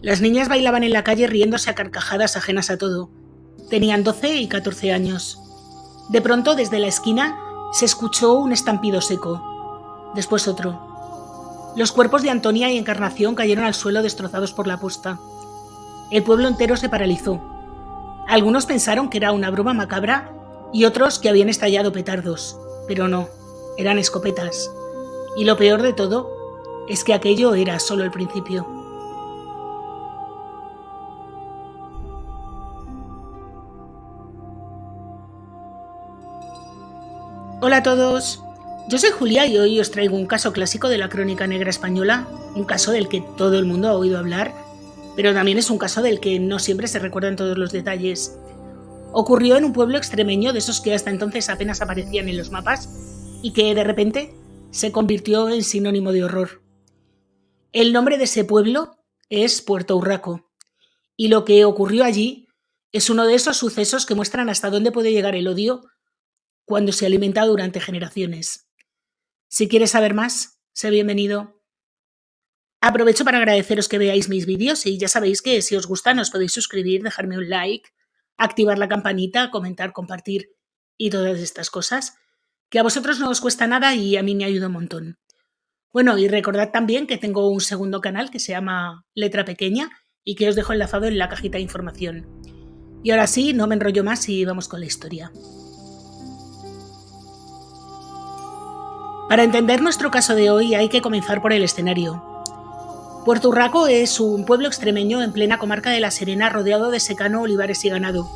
Las niñas bailaban en la calle riéndose a carcajadas ajenas a todo. Tenían 12 y 14 años. De pronto, desde la esquina, se escuchó un estampido seco. Después otro. Los cuerpos de Antonia y Encarnación cayeron al suelo destrozados por la posta. El pueblo entero se paralizó. Algunos pensaron que era una broma macabra y otros que habían estallado petardos. Pero no, eran escopetas. Y lo peor de todo es que aquello era solo el principio. Hola a todos, yo soy Julia y hoy os traigo un caso clásico de la crónica negra española, un caso del que todo el mundo ha oído hablar, pero también es un caso del que no siempre se recuerdan todos los detalles. Ocurrió en un pueblo extremeño de esos que hasta entonces apenas aparecían en los mapas y que de repente se convirtió en sinónimo de horror. El nombre de ese pueblo es Puerto Urraco y lo que ocurrió allí es uno de esos sucesos que muestran hasta dónde puede llegar el odio cuando se alimenta durante generaciones. Si quieres saber más, sé bienvenido. Aprovecho para agradeceros que veáis mis vídeos y ya sabéis que si os gustan os podéis suscribir, dejarme un like, activar la campanita, comentar, compartir y todas estas cosas, que a vosotros no os cuesta nada y a mí me ayuda un montón. Bueno, y recordad también que tengo un segundo canal que se llama Letra Pequeña y que os dejo enlazado en la cajita de información. Y ahora sí, no me enrollo más y vamos con la historia. Para entender nuestro caso de hoy hay que comenzar por el escenario. Puerto Urraco es un pueblo extremeño en plena comarca de La Serena rodeado de secano, olivares y ganado.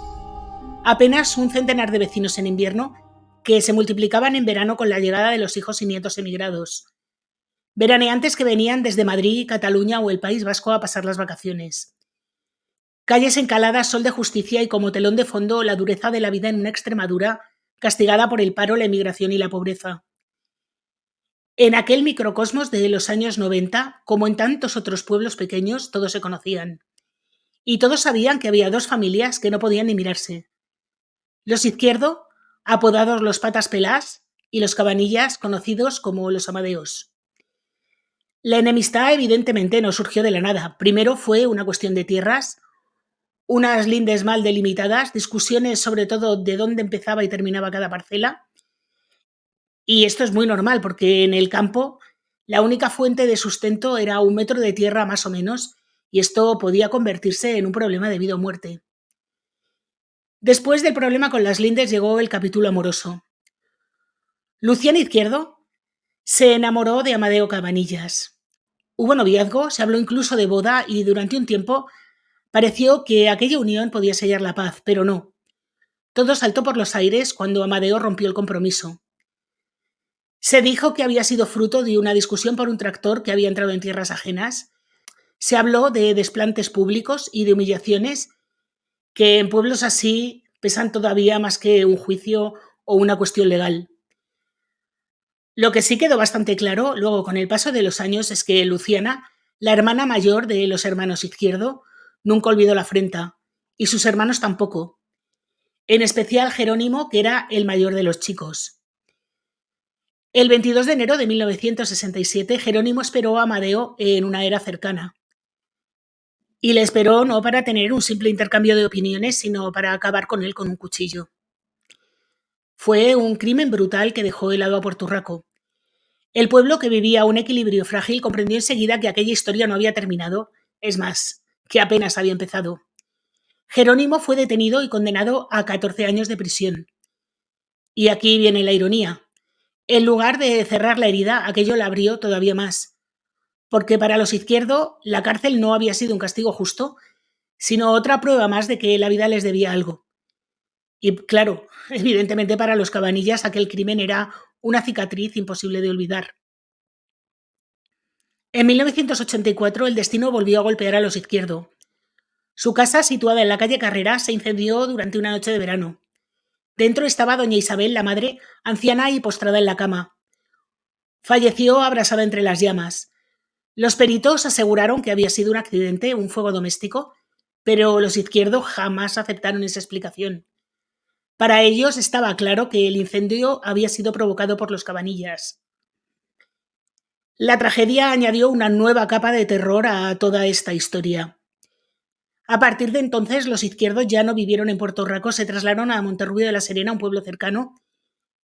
Apenas un centenar de vecinos en invierno que se multiplicaban en verano con la llegada de los hijos y nietos emigrados. Veraneantes que venían desde Madrid, Cataluña o el País Vasco a pasar las vacaciones. Calles encaladas, sol de justicia y como telón de fondo la dureza de la vida en una Extremadura castigada por el paro, la emigración y la pobreza. En aquel microcosmos de los años 90, como en tantos otros pueblos pequeños, todos se conocían. Y todos sabían que había dos familias que no podían ni mirarse. Los Izquierdo, apodados los Patas Pelás, y los Cabanillas, conocidos como los Amadeos. La enemistad evidentemente no surgió de la nada. Primero fue una cuestión de tierras, unas lindes mal delimitadas, discusiones sobre todo de dónde empezaba y terminaba cada parcela. Y esto es muy normal porque en el campo la única fuente de sustento era 1 metro de tierra más o menos y esto podía convertirse en un problema de vida o muerte. Después del problema con las lindes llegó el capítulo amoroso. Luciana Izquierdo se enamoró de Amadeo Cabanillas. Hubo noviazgo, se habló incluso de boda y durante un tiempo pareció que aquella unión podía sellar la paz, pero no. Todo saltó por los aires cuando Amadeo rompió el compromiso. Se dijo que había sido fruto de una discusión por un tractor que había entrado en tierras ajenas. Se habló de desplantes públicos y de humillaciones que en pueblos así pesan todavía más que un juicio o una cuestión legal. Lo que sí quedó bastante claro luego con el paso de los años es que Luciana, la hermana mayor de los hermanos Izquierdo, nunca olvidó la afrenta, y sus hermanos tampoco. En especial Jerónimo, que era el mayor de los chicos. El 22 de enero de 1967, Jerónimo esperó a Amadeo en una era cercana. Y le esperó no para tener un simple intercambio de opiniones, sino para acabar con él con un cuchillo. Fue un crimen brutal que dejó helado a Puerto Urraco. El pueblo, que vivía un equilibrio frágil, comprendió enseguida que aquella historia no había terminado, es más, que apenas había empezado. Jerónimo fue detenido y condenado a 14 años de prisión. Y aquí viene la ironía. En lugar de cerrar la herida, aquello la abrió todavía más. Porque para los Izquierdo, la cárcel no había sido un castigo justo, sino otra prueba más de que la vida les debía algo. Y claro, evidentemente para los Cabanillas aquel crimen era una cicatriz imposible de olvidar. En 1984 el destino volvió a golpear a los Izquierdo. Su casa, situada en la calle Carrera, se incendió durante una noche de verano. Dentro estaba doña Isabel, la madre, anciana y postrada en la cama. Falleció abrasada entre las llamas. Los peritos aseguraron que había sido un accidente, un fuego doméstico, pero los Izquierdo jamás aceptaron esa explicación. Para ellos estaba claro que el incendio había sido provocado por los Cabanillas. La tragedia añadió una nueva capa de terror a toda esta historia. A partir de entonces, los Izquierdo ya no vivieron en Puerto Rico, se trasladaron a Monterrubio de la Serena, un pueblo cercano,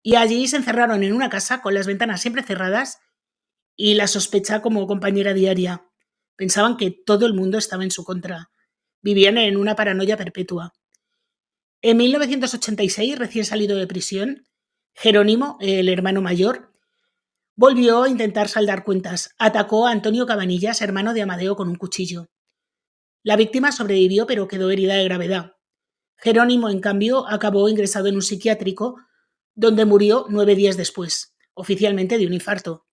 y allí se encerraron en una casa con las ventanas siempre cerradas y la sospecha como compañera diaria. Pensaban que todo el mundo estaba en su contra. Vivían en una paranoia perpetua. En 1986, recién salido de prisión, Jerónimo, el hermano mayor, volvió a intentar saldar cuentas. Atacó a Antonio Cabanillas, hermano de Amadeo, con un cuchillo. La víctima sobrevivió, pero quedó herida de gravedad. Jerónimo, en cambio, acabó ingresado en un psiquiátrico, donde murió 9 días después, oficialmente de un infarto.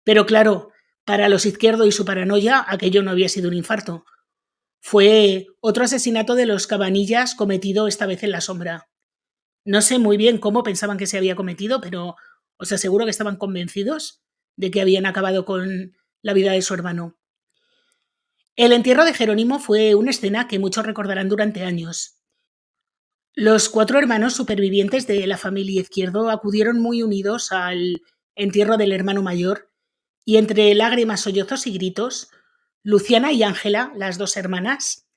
Pero claro, para los Izquierdo y su paranoia, aquello no había sido un infarto. Fue otro asesinato de los Cabanillas cometido esta vez en la sombra. No sé muy bien cómo pensaban que se había cometido, pero os aseguro que estaban convencidos de que habían acabado con la vida de su hermano. El entierro de Jerónimo fue una escena que muchos recordarán durante años. Los 4 hermanos supervivientes de la familia Izquierdo acudieron muy unidos al entierro del hermano mayor y entre lágrimas, sollozos y gritos, Luciana y Ángela, las 2 hermanas,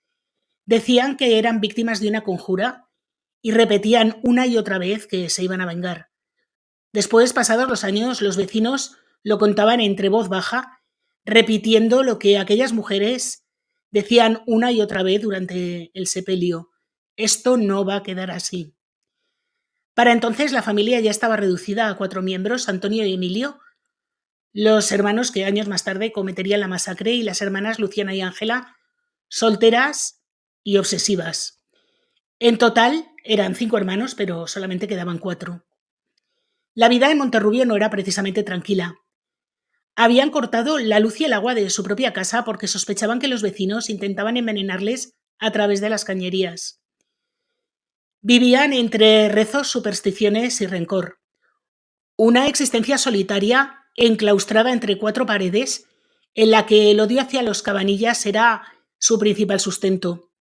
decían que eran víctimas de una conjura y repetían una y otra vez que se iban a vengar. Después, pasados los años, los vecinos lo contaban entre voz baja, repitiendo lo que aquellas mujeres decían una y otra vez durante el sepelio. Esto no va a quedar así. Para entonces la familia ya estaba reducida a 4 miembros, Antonio y Emilio, los hermanos que años más tarde cometerían la masacre, y las hermanas Luciana y Ángela, solteras y obsesivas. En total eran 5 hermanos, pero solamente quedaban 4. La vida en Monterrubio no era precisamente tranquila. Habían cortado la luz y el agua de su propia casa porque sospechaban que los vecinos intentaban envenenarles a través de las cañerías. Vivían entre rezos, supersticiones y rencor. Una existencia solitaria, enclaustrada entre 4 paredes, en la que el odio hacia los Cabanillas era su principal sustento.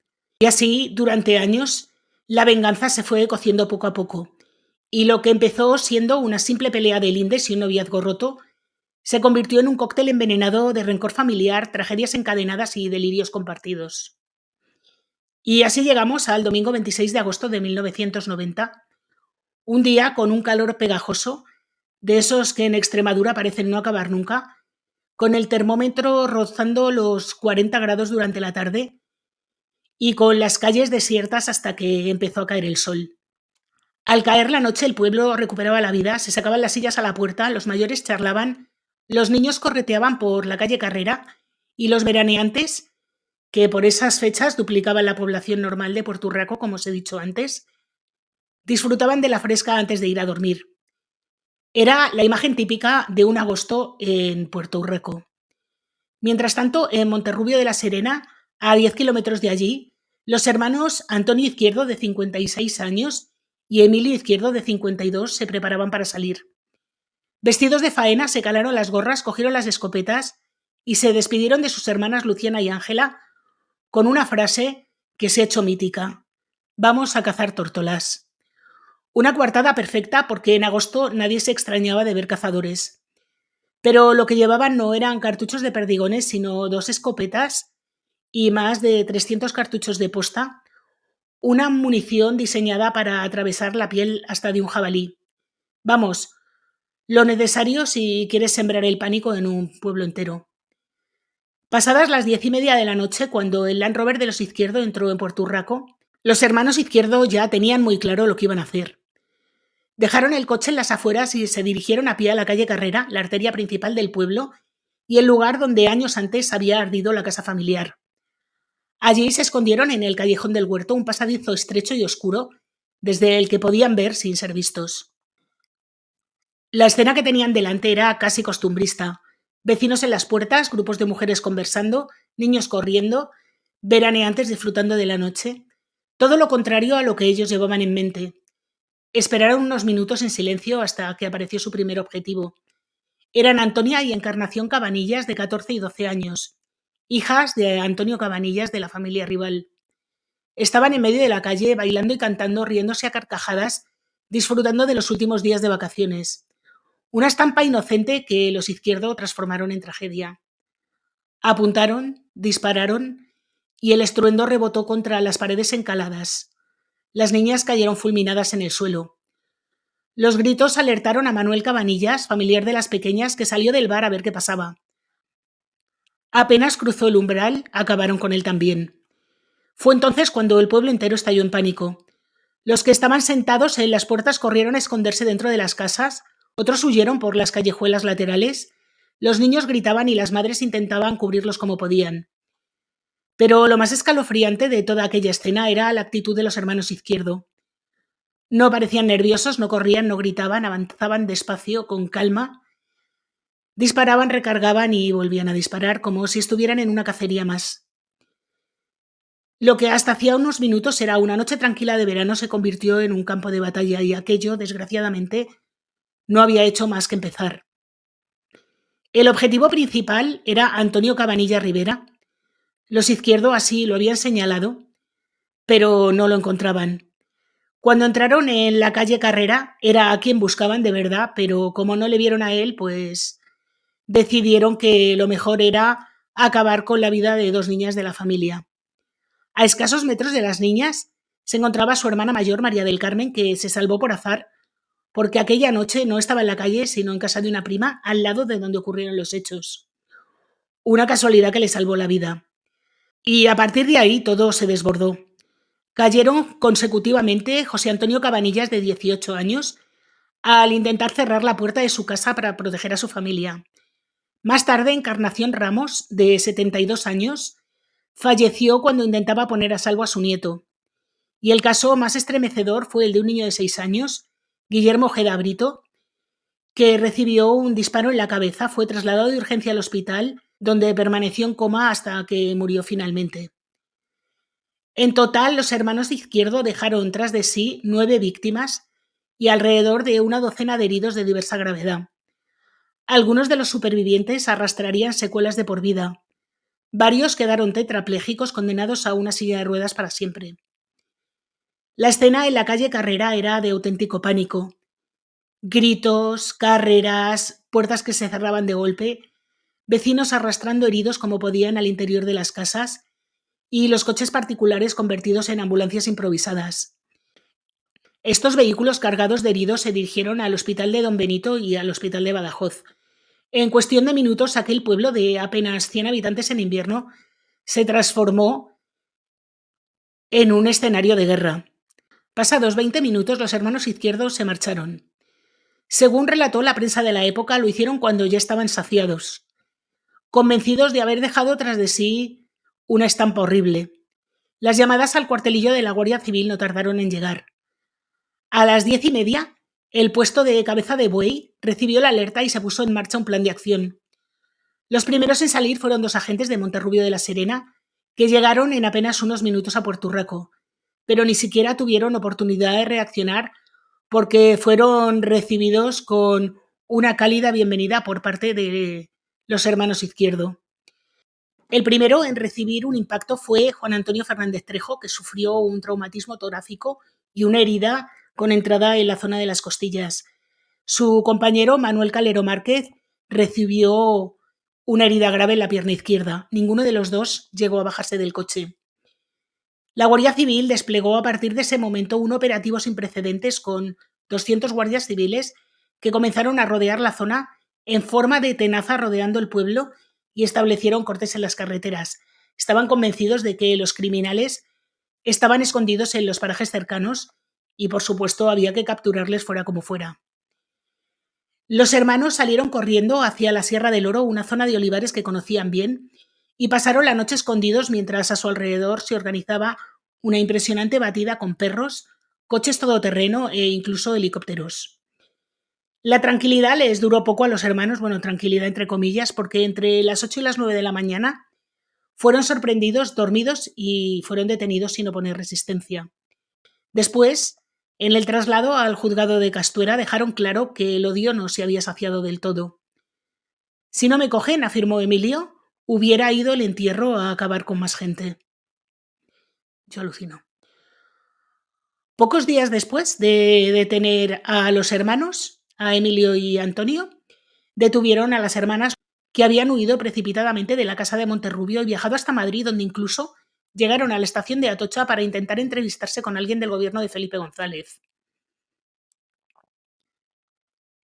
Y así, durante años, la venganza se fue cociendo poco a poco, y lo que empezó siendo una simple pelea de lindes y un noviazgo roto, se convirtió en un cóctel envenenado de rencor familiar, tragedias encadenadas y delirios compartidos. Y así llegamos al domingo 26 de agosto de 1990, un día con un calor pegajoso, de esos que en Extremadura parecen no acabar nunca, con el termómetro rozando los 40 grados durante la tarde y con las calles desiertas hasta que empezó a caer el sol. Al caer la noche el pueblo recuperaba la vida, se sacaban las sillas a la puerta, los mayores charlaban, los niños correteaban por la calle Carrera y los veraneantes, que por esas fechas duplicaban la población normal de Puerto Rico, como os he dicho antes, disfrutaban de la fresca antes de ir a dormir. Era la imagen típica de un agosto en Puerto Rico. Mientras tanto, en Monterrubio de la Serena, a 10 kilómetros de allí, los hermanos Antonio Izquierdo, de 56 años, y Emilio Izquierdo, de 52, se preparaban para salir. Vestidos de faena, se calaron las gorras, cogieron las escopetas y se despidieron de sus hermanas Luciana y Ángela con una frase que se ha hecho mítica: vamos a cazar tórtolas. Una coartada perfecta porque en agosto nadie se extrañaba de ver cazadores. Pero lo que llevaban no eran cartuchos de perdigones, sino 2 escopetas y más de 300 cartuchos de posta, una munición diseñada para atravesar la piel hasta de un jabalí. Vamos, lo necesario si quieres sembrar el pánico en un pueblo entero. Pasadas las 10:30 de la noche, cuando el Land Rover de los Izquierdo entró en Puerto Rico, los hermanos Izquierdo ya tenían muy claro lo que iban a hacer. Dejaron el coche en las afueras y se dirigieron a pie a la calle Carrera, la arteria principal del pueblo, y el lugar donde años antes había ardido la casa familiar. Allí se escondieron en el callejón del huerto, un pasadizo estrecho y oscuro, desde el que podían ver sin ser vistos. La escena que tenían delante era casi costumbrista. Vecinos en las puertas, grupos de mujeres conversando, niños corriendo, veraneantes disfrutando de la noche. Todo lo contrario a lo que ellos llevaban en mente. Esperaron unos minutos en silencio hasta que apareció su primer objetivo. Eran Antonia y Encarnación Cabanillas, de 14 y 12 años, hijas de Antonio Cabanillas, de la familia rival. Estaban en medio de la calle, bailando y cantando, riéndose a carcajadas, disfrutando de los últimos días de vacaciones. Una estampa inocente que los Izquierdo transformaron en tragedia. Apuntaron, dispararon y el estruendo rebotó contra las paredes encaladas. Las niñas cayeron fulminadas en el suelo. Los gritos alertaron a Manuel Cabanillas, familiar de las pequeñas, que salió del bar a ver qué pasaba. Apenas cruzó el umbral, acabaron con él también. Fue entonces cuando el pueblo entero estalló en pánico. Los que estaban sentados en las puertas corrieron a esconderse dentro de las casas, otros huyeron por las callejuelas laterales, los niños gritaban y las madres intentaban cubrirlos como podían. Pero lo más escalofriante de toda aquella escena era la actitud de los hermanos Izquierdo. No parecían nerviosos, no corrían, no gritaban, avanzaban despacio, con calma. Disparaban, recargaban y volvían a disparar, como si estuvieran en una cacería más. Lo que hasta hacía unos minutos era una noche tranquila de verano se convirtió en un campo de batalla y aquello, desgraciadamente, no había hecho más que empezar. El objetivo principal era Antonio Cabanillas Rivera. Los Izquierdo así lo habían señalado, pero no lo encontraban. Cuando entraron en la calle Carrera era a quien buscaban de verdad, pero como no le vieron a él, pues decidieron que lo mejor era acabar con la vida de dos niñas de la familia. A escasos metros de las niñas se encontraba su hermana mayor, María del Carmen, que se salvó por azar, porque aquella noche no estaba en la calle, sino en casa de una prima, al lado de donde ocurrieron los hechos. Una casualidad que le salvó la vida. Y a partir de ahí todo se desbordó. Cayeron consecutivamente José Antonio Cabanillas, de 18 años, al intentar cerrar la puerta de su casa para proteger a su familia. Más tarde, Encarnación Ramos, de 72 años, falleció cuando intentaba poner a salvo a su nieto. Y el caso más estremecedor fue el de un niño de 6 años, Guillermo Ojeda Brito, que recibió un disparo en la cabeza, fue trasladado de urgencia al hospital, donde permaneció en coma hasta que murió finalmente. En total, los hermanos de Izquierdo dejaron tras de sí 9 víctimas y alrededor de una docena de heridos de diversa gravedad. Algunos de los supervivientes arrastrarían secuelas de por vida. Varios quedaron tetraplégicos condenados a una silla de ruedas para siempre. La escena en la calle Carrera era de auténtico pánico. Gritos, carreras, puertas que se cerraban de golpe, vecinos arrastrando heridos como podían al interior de las casas y los coches particulares convertidos en ambulancias improvisadas. Estos vehículos cargados de heridos se dirigieron al hospital de Don Benito y al hospital de Badajoz. En cuestión de minutos, aquel pueblo de apenas 100 habitantes en invierno se transformó en un escenario de guerra. Pasados 20 minutos, los hermanos Izquierdos se marcharon. Según relató la prensa de la época, lo hicieron cuando ya estaban saciados, convencidos de haber dejado tras de sí una estampa horrible. Las llamadas al cuartelillo de la Guardia Civil no tardaron en llegar. A las 10:30, el puesto de Cabeza de Buey recibió la alerta y se puso en marcha un plan de acción. Los primeros en salir fueron 2 agentes de Monterrubio de la Serena, que llegaron en apenas unos minutos a Puerto Urraco, pero ni siquiera tuvieron oportunidad de reaccionar porque fueron recibidos con una cálida bienvenida por parte de los hermanos Izquierdo. El primero en recibir un impacto fue Juan Antonio Fernández Trejo, que sufrió un traumatismo torácico y una herida con entrada en la zona de las costillas. Su compañero Manuel Calero Márquez recibió una herida grave en la pierna izquierda. Ninguno de los dos llegó a bajarse del coche. La Guardia Civil desplegó a partir de ese momento un operativo sin precedentes con 200 guardias civiles que comenzaron a rodear la zona en forma de tenaza rodeando el pueblo y establecieron cortes en las carreteras. Estaban convencidos de que los criminales estaban escondidos en los parajes cercanos y, por supuesto, había que capturarles fuera como fuera. Los hermanos salieron corriendo hacia la Sierra del Oro, una zona de olivares que conocían bien, y pasaron la noche escondidos mientras a su alrededor se organizaba una impresionante batida con perros, coches todoterreno e incluso helicópteros. La tranquilidad les duró poco a los hermanos, bueno, tranquilidad entre comillas, porque entre las 8 y las 9 de la mañana fueron sorprendidos dormidos y fueron detenidos sin oponer resistencia. Después, en el traslado al juzgado de Castuera, dejaron claro que el odio no se había saciado del todo. Si no me cogen, afirmó Emilio, hubiera ido el entierro a acabar con más gente. Yo alucino. Pocos días después de detener a los hermanos, a Emilio y Antonio, detuvieron a las hermanas que habían huido precipitadamente de la casa de Monterrubio y viajado hasta Madrid, donde incluso llegaron a la estación de Atocha para intentar entrevistarse con alguien del gobierno de Felipe González.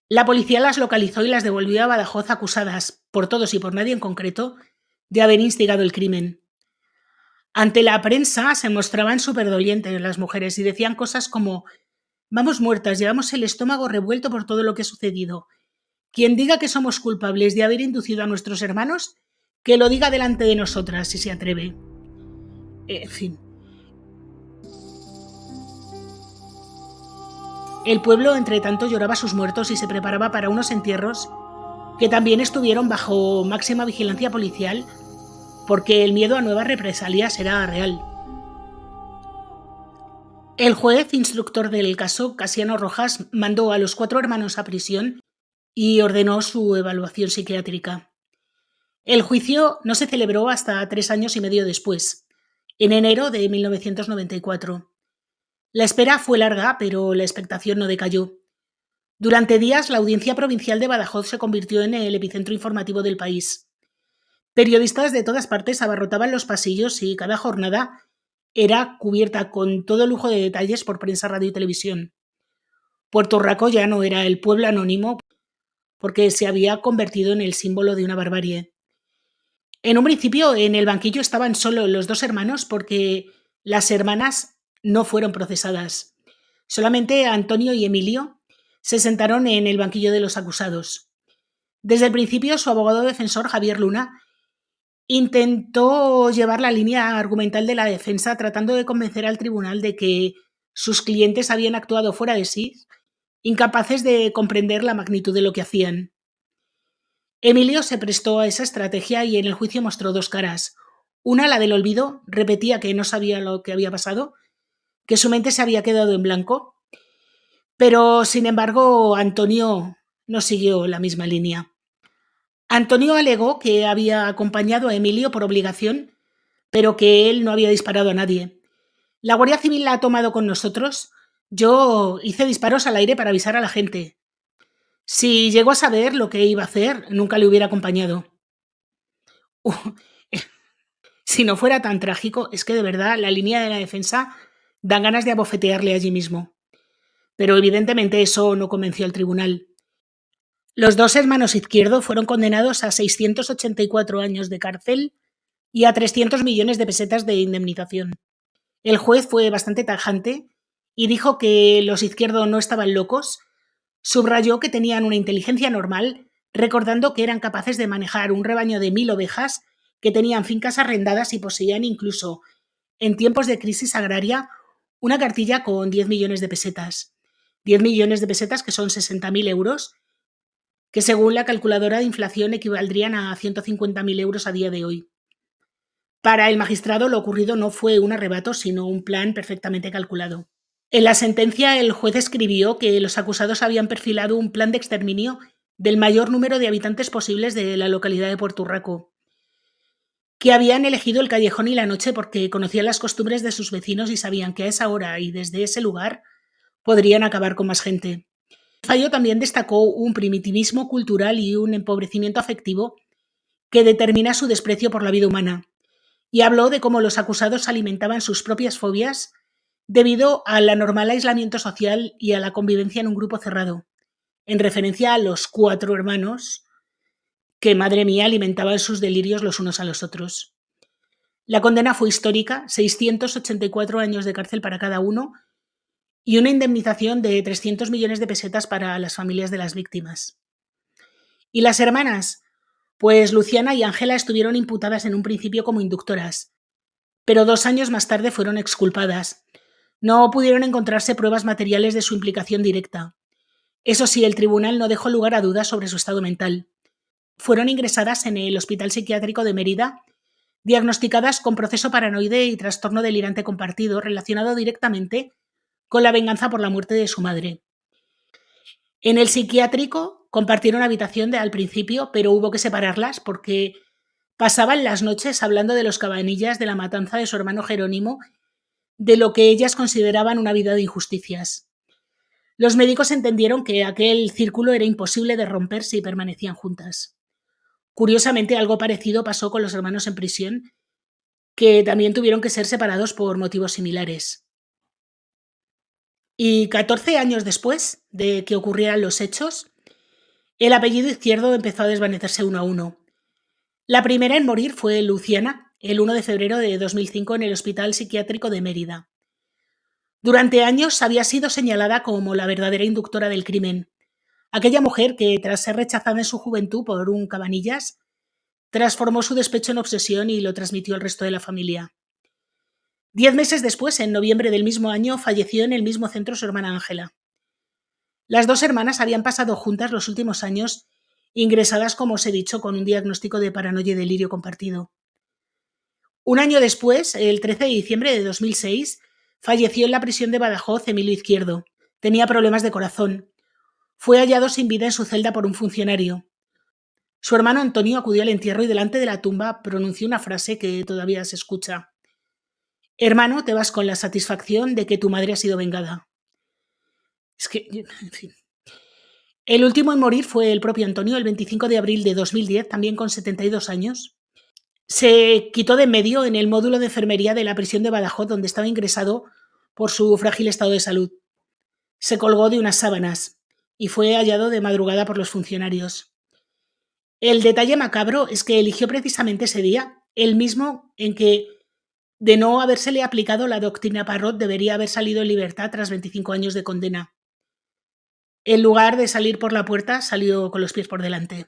La policía las localizó y las devolvió a Badajoz acusadas, por todos y por nadie en concreto, de haber instigado el crimen. Ante la prensa se mostraban superdolientes las mujeres y decían cosas como: vamos muertas, llevamos el estómago revuelto por todo lo que ha sucedido. Quien diga que somos culpables de haber inducido a nuestros hermanos, que lo diga delante de nosotras, si se atreve. En fin. El pueblo, entre tanto, lloraba a sus muertos y se preparaba para unos entierros que también estuvieron bajo máxima vigilancia policial, porque el miedo a nuevas represalias era real. El juez instructor del caso, Casiano Rojas, mandó a los 4 hermanos a prisión y ordenó su evaluación psiquiátrica. El juicio no se celebró hasta 3 años y medio después, en enero de 1994. La espera fue larga, pero la expectación no decayó. Durante días, la Audiencia Provincial de Badajoz se convirtió en el epicentro informativo del país. Periodistas de todas partes abarrotaban los pasillos y cada jornada era cubierta con todo lujo de detalles por prensa, radio y televisión. Puerto Rico ya no era el pueblo anónimo, porque se había convertido en el símbolo de una barbarie. En un principio, en el banquillo estaban solo los 2 hermanos porque las hermanas no fueron procesadas. Solamente Antonio y Emilio se sentaron en el banquillo de los acusados. Desde el principio, su abogado defensor, Javier Luna, intentó llevar la línea argumental de la defensa, tratando de convencer al tribunal de que sus clientes habían actuado fuera de sí, incapaces de comprender la magnitud de lo que hacían. Emilio se prestó a esa estrategia y en el juicio mostró 2 caras. Una, la del olvido, repetía que no sabía lo que había pasado, que su mente se había quedado en blanco, pero sin embargo Antonio no siguió la misma línea. Antonio alegó que había acompañado a Emilio por obligación, pero que él no había disparado a nadie. La Guardia Civil la ha tomado con nosotros. Yo hice disparos al aire para avisar a la gente. Si llegó a saber lo que iba a hacer, nunca le hubiera acompañado. Si no fuera tan trágico, es que de verdad la línea de la defensa dan ganas de abofetearle allí mismo. Pero evidentemente eso no convenció al tribunal. Los 2 hermanos Izquierdo fueron condenados a 684 años de cárcel y a 300 millones de pesetas de indemnización. El juez fue bastante tajante y dijo que los Izquierdo no estaban locos. Subrayó que tenían una inteligencia normal, recordando que eran capaces de manejar un rebaño de 1000 ovejas, que tenían fincas arrendadas y poseían incluso, en tiempos de crisis agraria, una cartilla con 10 millones de pesetas. 10 millones de pesetas, que son 60.000 euros, que según la calculadora de inflación equivaldrían a 150.000 euros a día de hoy. Para el magistrado lo ocurrido no fue un arrebato, sino un plan perfectamente calculado. En la sentencia, el juez escribió que los acusados habían perfilado un plan de exterminio del mayor número de habitantes posibles de la localidad de Puerto Rico, que habían elegido el callejón y la noche porque conocían las costumbres de sus vecinos y sabían que a esa hora y desde ese lugar podrían acabar con más gente. El fallo también destacó un primitivismo cultural y un empobrecimiento afectivo que determina su desprecio por la vida humana, y habló de cómo los acusados alimentaban sus propias fobias debido al anormal aislamiento social y a la convivencia en un grupo cerrado, en referencia a los 4 hermanos que, madre mía, alimentaban sus delirios los unos a los otros. La condena fue histórica, 684 años de cárcel para cada uno y una indemnización de 300 millones de pesetas para las familias de las víctimas. ¿Y las hermanas? Pues Luciana y Ángela estuvieron imputadas en un principio como inductoras, pero 2 años más tarde fueron exculpadas. No pudieron encontrarse pruebas materiales de su implicación directa. Eso sí, el tribunal no dejó lugar a dudas sobre su estado mental. Fueron ingresadas en el Hospital Psiquiátrico de Mérida, diagnosticadas con proceso paranoide y trastorno delirante compartido relacionado directamente con la venganza por la muerte de su madre. En el psiquiátrico compartieron habitación al principio, pero hubo que separarlas porque pasaban las noches hablando de los cabanillas de la matanza de su hermano Jerónimo, de lo que ellas consideraban una vida de injusticias. Los médicos entendieron que aquel círculo era imposible de romper si permanecían juntas. Curiosamente, algo parecido pasó con los hermanos en prisión, que también tuvieron que ser separados por motivos similares. Y 14 años después de que ocurrieran los hechos, el apellido Izquierdo empezó a desvanecerse uno a uno. La primera en morir fue Luciana, el 1 de febrero de 2005 en el Hospital Psiquiátrico de Mérida. Durante años había sido señalada como la verdadera inductora del crimen. Aquella mujer que, tras ser rechazada en su juventud por un Cabanillas, transformó su despecho en obsesión y lo transmitió al resto de la familia. 10 meses después, en noviembre del mismo año, falleció en el mismo centro su hermana Ángela. Las dos hermanas habían pasado juntas los últimos años, ingresadas, como os he dicho, con un diagnóstico de paranoia y delirio compartido. Un año después, el 13 de diciembre de 2006, falleció en la prisión de Badajoz Emilio Izquierdo. Tenía problemas de corazón. Fue hallado sin vida en su celda por un funcionario. Su hermano Antonio acudió al entierro y delante de la tumba pronunció una frase que todavía se escucha. Hermano, te vas con la satisfacción de que tu madre ha sido vengada. Es que, en fin. El último en morir fue el propio Antonio, el 25 de abril de 2010, también con 72 años. Se quitó de en medio en el módulo de enfermería de la prisión de Badajoz, donde estaba ingresado por su frágil estado de salud. Se colgó de unas sábanas y fue hallado de madrugada por los funcionarios. El detalle macabro es que eligió precisamente ese día, el mismo en que, de no habérsele aplicado la doctrina Parrot, debería haber salido en libertad tras 25 años de condena. En lugar de salir por la puerta, salió con los pies por delante.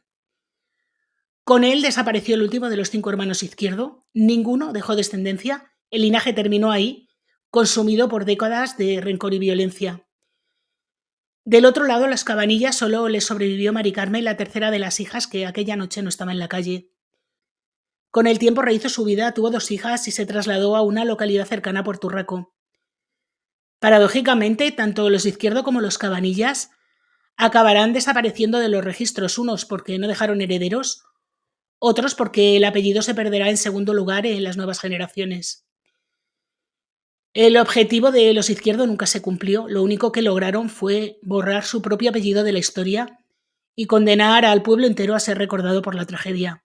Con él desapareció el último de los 5 hermanos Izquierdo. Ninguno dejó descendencia. El linaje terminó ahí, consumido por décadas de rencor y violencia. Del otro lado, a las Cabanillas solo les sobrevivió Mari Carmen, la tercera de las hijas, que aquella noche no estaba en la calle. Con el tiempo rehizo su vida, tuvo 2 hijas y se trasladó a una localidad cercana a Puerto Rico. Paradójicamente, tanto los Izquierdo como los Cabanillas acabarán desapareciendo de los registros, unos porque no dejaron herederos, otros porque el apellido se perderá en segundo lugar en las nuevas generaciones. El objetivo de los Izquierdo nunca se cumplió, lo único que lograron fue borrar su propio apellido de la historia y condenar al pueblo entero a ser recordado por la tragedia.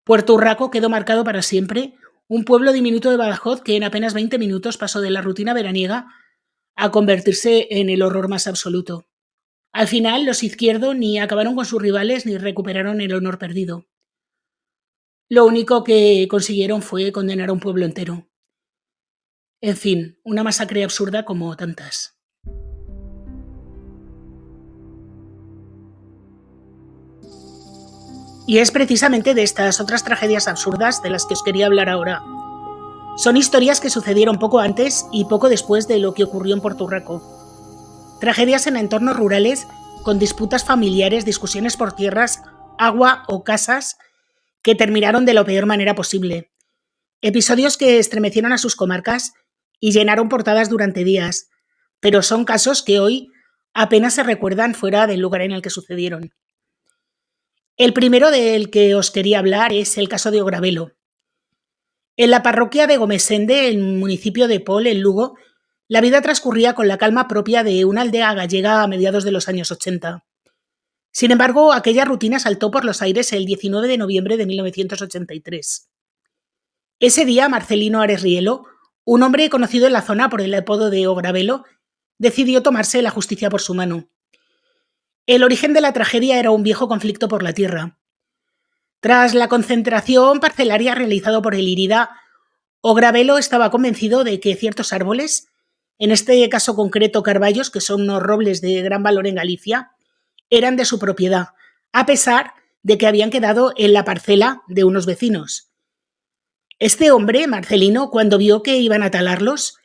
Puerto Urraco quedó marcado para siempre, un pueblo diminuto de Badajoz que en apenas 20 minutos pasó de la rutina veraniega a convertirse en el horror más absoluto. Al final, los Izquierdo ni acabaron con sus rivales ni recuperaron el honor perdido. Lo único que consiguieron fue condenar a un pueblo entero. En fin, una masacre absurda como tantas. Y es precisamente de estas otras tragedias absurdas de las que os quería hablar ahora. Son historias que sucedieron poco antes y poco después de lo que ocurrió en Puerto Rico. Tragedias en entornos rurales, con disputas familiares, discusiones por tierras, agua o casas, que terminaron de la peor manera posible. Episodios que estremecieron a sus comarcas y llenaron portadas durante días, pero son casos que hoy apenas se recuerdan fuera del lugar en el que sucedieron. El primero del que os quería hablar es el caso de Ogravelo. En la parroquia de Gomesende, el municipio de Pol, en Lugo, la vida transcurría con la calma propia de una aldea gallega a mediados de los años 80. Sin embargo, aquella rutina saltó por los aires el 19 de noviembre de 1983. Ese día, Marcelino Ares Rielo, un hombre conocido en la zona por el apodo de Ogravelo, decidió tomarse la justicia por su mano. El origen de la tragedia era un viejo conflicto por la tierra. Tras la concentración parcelaria realizada por el Irida, Ogravelo estaba convencido de que ciertos árboles, en este caso concreto carballos, que son unos robles de gran valor en Galicia, eran de su propiedad, a pesar de que habían quedado en la parcela de unos vecinos. Este hombre, Marcelino, cuando vio que iban a talarlos,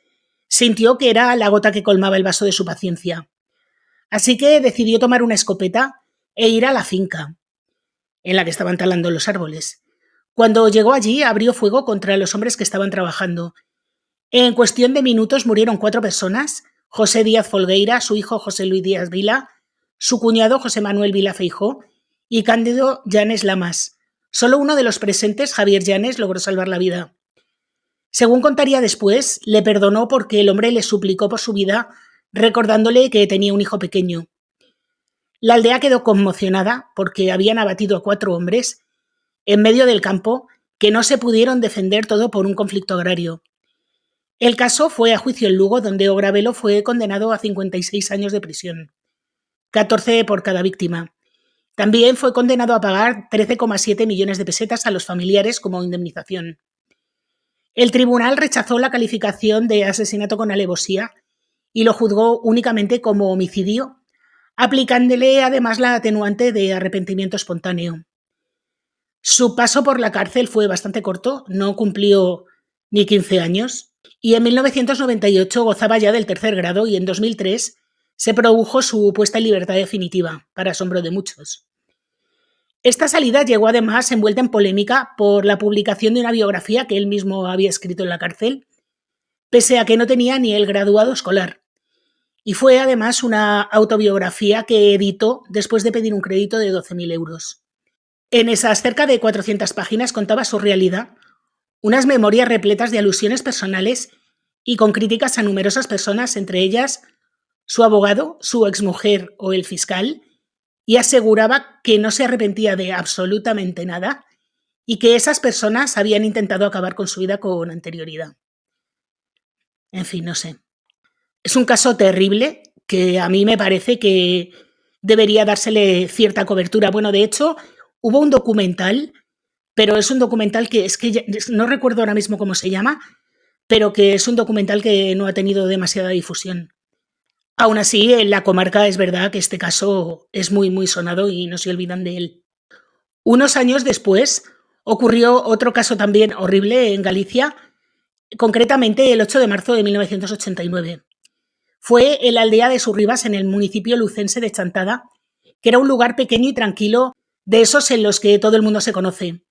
sintió que era la gota que colmaba el vaso de su paciencia. Así que decidió tomar una escopeta e ir a la finca en la que estaban talando los árboles. Cuando llegó allí, abrió fuego contra los hombres que estaban trabajando. En cuestión de minutos murieron 4 personas: José Díaz Folgueira, su hijo José Luis Díaz Vila, su cuñado José Manuel Vila Feijó y Cándido Llanes Lamas. Solo uno de los presentes, Javier Llanes, logró salvar la vida. Según contaría después, le perdonó porque el hombre le suplicó por su vida, recordándole que tenía un hijo pequeño. La aldea quedó conmocionada porque habían abatido a 4 hombres en medio del campo que no se pudieron defender, todo por un conflicto agrario. El caso fue a juicio en Lugo, donde Ogravelo fue condenado a 56 años de prisión, 14 por cada víctima. También fue condenado a pagar 13,7 millones de pesetas a los familiares como indemnización. El tribunal rechazó la calificación de asesinato con alevosía y lo juzgó únicamente como homicidio, aplicándole además la atenuante de arrepentimiento espontáneo. Su paso por la cárcel fue bastante corto, no cumplió ni 15 años, y en 1998 gozaba ya del tercer grado y en 2003 se produjo su puesta en libertad definitiva, para asombro de muchos. Esta salida llegó además envuelta en polémica por la publicación de una biografía que él mismo había escrito en la cárcel, pese a que no tenía ni el graduado escolar. Y fue además una autobiografía que editó después de pedir un crédito de 12.000 euros. En esas cerca de 400 páginas contaba su realidad, unas memorias repletas de alusiones personales y con críticas a numerosas personas, entre ellas su abogado, su exmujer o el fiscal, y aseguraba que no se arrepentía de absolutamente nada y que esas personas habían intentado acabar con su vida con anterioridad. En fin, no sé. Es un caso terrible que a mí me parece que debería dársele cierta cobertura. Bueno, de hecho, hubo un documental, pero es un documental que no recuerdo ahora mismo cómo se llama, pero que es un documental que no ha tenido demasiada difusión. Aún así, en la comarca es verdad que este caso es muy, muy sonado y no se olvidan de él. Unos años después ocurrió otro caso también horrible en Galicia, concretamente el 8 de marzo de 1989. Fue en la aldea de Surribas, en el municipio lucense de Chantada, que era un lugar pequeño y tranquilo, de esos en los que todo el mundo se conoce.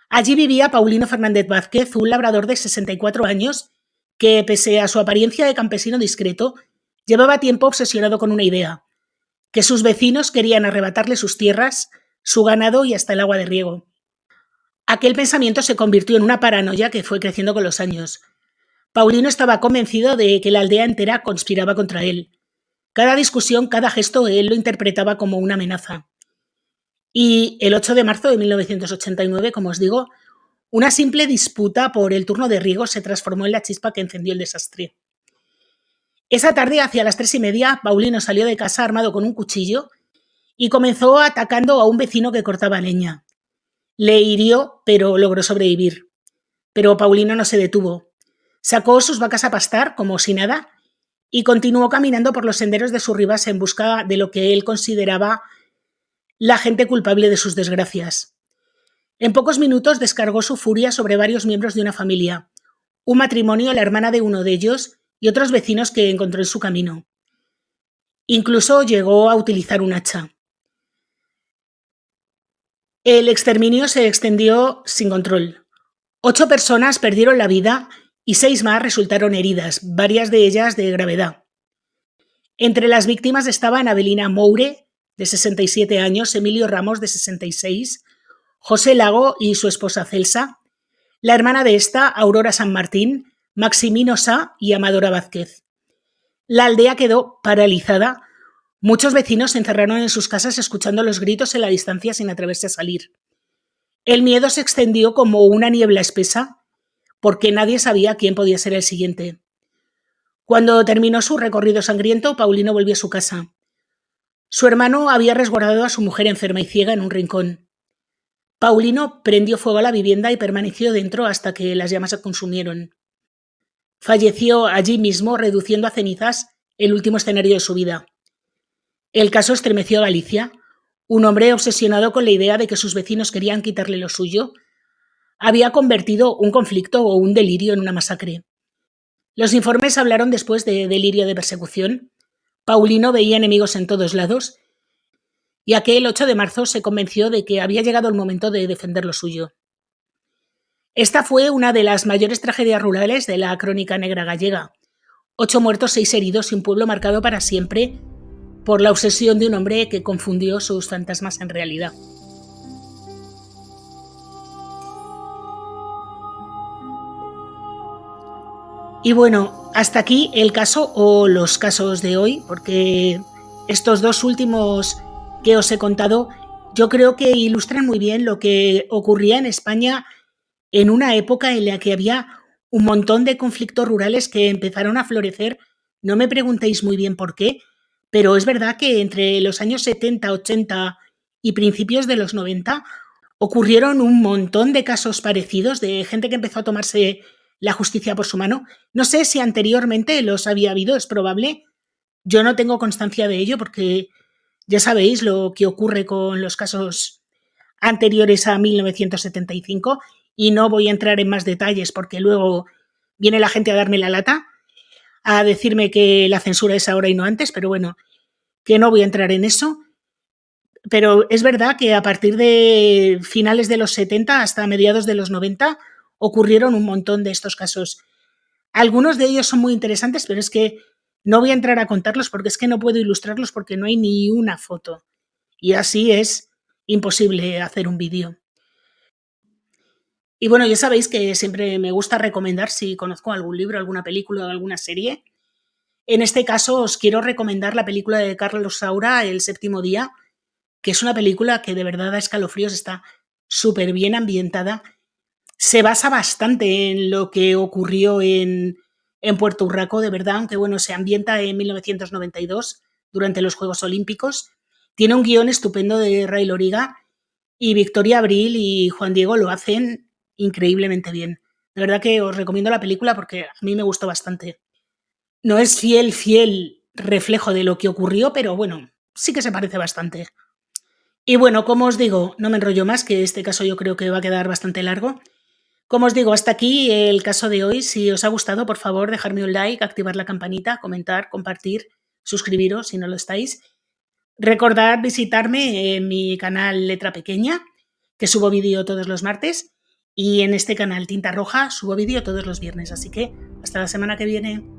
Allí vivía Paulino Fernández Vázquez, un labrador de 64 años, que, pese a su apariencia de campesino discreto, llevaba tiempo obsesionado con una idea: que sus vecinos querían arrebatarle sus tierras, su ganado y hasta el agua de riego. Aquel pensamiento se convirtió en una paranoia que fue creciendo con los años. Paulino estaba convencido de que la aldea entera conspiraba contra él. Cada discusión, cada gesto, él lo interpretaba como una amenaza. Y el 8 de marzo de 1989, como os digo, una simple disputa por el turno de riego se transformó en la chispa que encendió el desastre. Esa tarde, hacia las 3:30, Paulino salió de casa armado con un cuchillo y comenzó atacando a un vecino que cortaba leña. Le hirió, pero logró sobrevivir. Pero Paulino no se detuvo. Sacó sus vacas a pastar, como si nada, y continuó caminando por los senderos de Surribas en busca de lo que él consideraba la gente culpable de sus desgracias. En pocos minutos descargó su furia sobre varios miembros de una familia, un matrimonio, la hermana de uno de ellos y otros vecinos que encontró en su camino. Incluso llegó a utilizar un hacha. El exterminio se extendió sin control. 8 personas perdieron la vida y 6 más resultaron heridas, varias de ellas de gravedad. Entre las víctimas estaban Avelina Moure, de 67 años, Emilio Ramos, de 66, José Lago y su esposa Celsa, la hermana de esta, Aurora San Martín, Maximino Sá y Amadora Vázquez. La aldea quedó paralizada. Muchos vecinos se encerraron en sus casas escuchando los gritos en la distancia sin atreverse a salir. El miedo se extendió como una niebla espesa, porque nadie sabía quién podía ser el siguiente. Cuando terminó su recorrido sangriento, Paulino volvió a su casa. Su hermano había resguardado a su mujer enferma y ciega en un rincón. Paulino prendió fuego a la vivienda y permaneció dentro hasta que las llamas se consumieron. Falleció allí mismo, reduciendo a cenizas el último escenario de su vida. El caso estremeció a Galicia. Un hombre obsesionado con la idea de que sus vecinos querían quitarle lo suyo había convertido un conflicto o un delirio en una masacre. Los informes hablaron después de delirio de persecución. Paulino veía enemigos en todos lados y aquel 8 de marzo se convenció de que había llegado el momento de defender lo suyo. Esta fue una de las mayores tragedias rurales de la crónica negra gallega. 8 muertos, 6 heridos y un pueblo marcado para siempre por la obsesión de un hombre que confundió sus fantasmas en realidad. Y bueno, hasta aquí el caso o los casos de hoy, porque estos 2 últimos que os he contado yo creo que ilustran muy bien lo que ocurría en España en una época en la que había un montón de conflictos rurales que empezaron a florecer. No me preguntéis muy bien por qué, pero es verdad que entre los años 70, 80 y principios de los 90 ocurrieron un montón de casos parecidos de gente que empezó a tomarse la justicia por su mano. No sé si anteriormente los había habido, es probable. Yo no tengo constancia de ello porque ya sabéis lo que ocurre con los casos anteriores a 1975 y no voy a entrar en más detalles porque luego viene la gente a darme la lata, a decirme que la censura es ahora y no antes, pero bueno, que no voy a entrar en eso. Pero es verdad que a partir de finales de los 70 hasta mediados de los 90 ocurrieron un montón de estos casos. Algunos de ellos son muy interesantes, pero es que no voy a entrar a contarlos porque es que no puedo ilustrarlos porque no hay ni una foto. Y así es imposible hacer un vídeo. Y bueno, ya sabéis que siempre me gusta recomendar si conozco algún libro, alguna película o alguna serie. En este caso os quiero recomendar la película de Carlos Saura, El séptimo día, que es una película que de verdad da escalofríos, está súper bien ambientada. Se basa bastante en lo que ocurrió en Puerto Urraco, de verdad, aunque bueno, se ambienta en 1992, durante los Juegos Olímpicos. Tiene un guión estupendo de Ray Loriga y Victoria Abril y Juan Diego lo hacen increíblemente bien. De verdad que os recomiendo la película porque a mí me gustó bastante. No es fiel reflejo de lo que ocurrió, pero bueno, sí que se parece bastante. Y bueno, como os digo, no me enrollo más, que este caso yo creo que va a quedar bastante largo. Como os digo, hasta aquí el caso de hoy. Si os ha gustado, por favor, dejadme un like, activar la campanita, comentar, compartir, suscribiros si no lo estáis. Recordad visitarme en mi canal Letra Pequeña, que subo vídeo todos los martes, y en este canal Tinta Roja subo vídeo todos los viernes. Así que hasta la semana que viene.